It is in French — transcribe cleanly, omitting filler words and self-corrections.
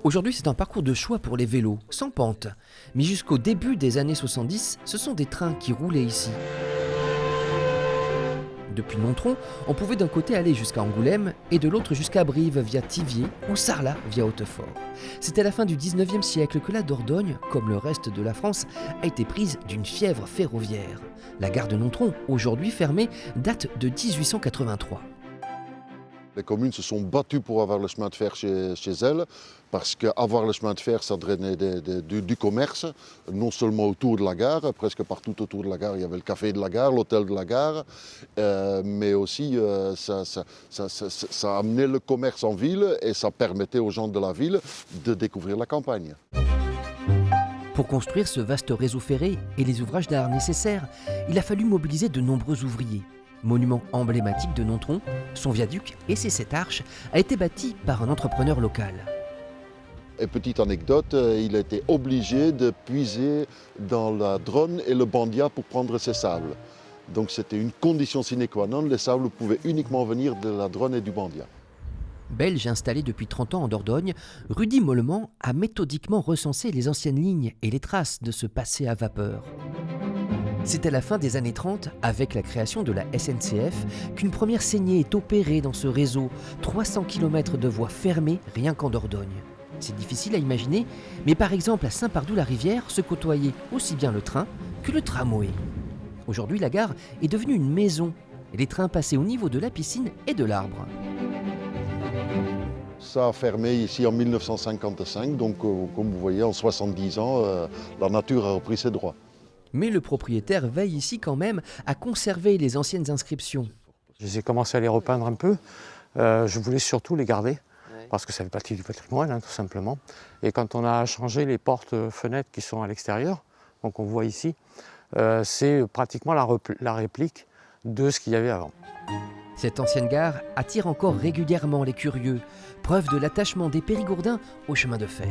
Aujourd'hui, c'est un parcours de choix pour les vélos, sans pente. Mais jusqu'au début des années 70, ce sont des trains qui roulaient ici. Depuis Nontron, on pouvait d'un côté aller jusqu'à Angoulême et de l'autre jusqu'à Brive via Thiviers ou Sarlat via Hautefort. C'est à la fin du 19e siècle que la Dordogne, comme le reste de la France, a été prise d'une fièvre ferroviaire. La gare de Nontron, aujourd'hui fermée, date de 1883. Les communes se sont battues pour avoir le chemin de fer chez elles, parce qu'avoir le chemin de fer, ça drainait du commerce, non seulement autour de la gare, presque partout autour de la gare, il y avait le café de la gare, l'hôtel de la gare, mais aussi ça amenait le commerce en ville et ça permettait aux gens de la ville de découvrir la campagne. Pour construire ce vaste réseau ferré et les ouvrages d'art nécessaires, il a fallu mobiliser de nombreux ouvriers. Monument emblématique de Nontron, son viaduc et ses 7 arches a été bâti par un entrepreneur local. Et petite anecdote, il a été obligé de puiser dans la Dronne et le Bandia pour prendre ses sables. Donc c'était une condition sine qua non, les sables pouvaient uniquement venir de la Dronne et du Bandia. Belge installé depuis 30 ans en Dordogne, Rudy Mollement a méthodiquement recensé les anciennes lignes et les traces de ce passé à vapeur. C'est à la fin des années 30, avec la création de la SNCF, qu'une première saignée est opérée dans ce réseau. 300 km de voies fermées rien qu'en Dordogne. C'est difficile à imaginer, mais par exemple à Saint-Pardoux-la-Rivière se côtoyait aussi bien le train que le tramway. Aujourd'hui, la gare est devenue une maison et les trains passaient au niveau de la piscine et de l'arbre. Ça a fermé ici en 1955, donc comme vous voyez, en 70 ans, la nature a repris ses droits. Mais le propriétaire veille ici quand même à conserver les anciennes inscriptions. J'ai commencé à les repeindre un peu. Je voulais surtout les garder, parce que ça fait partie du patrimoine, tout simplement. Et quand on a changé les portes-fenêtres qui sont à l'extérieur, donc on voit ici, c'est pratiquement la réplique de ce qu'il y avait avant. Cette ancienne gare attire encore régulièrement les curieux, preuve de l'attachement des Périgourdins au chemin de fer.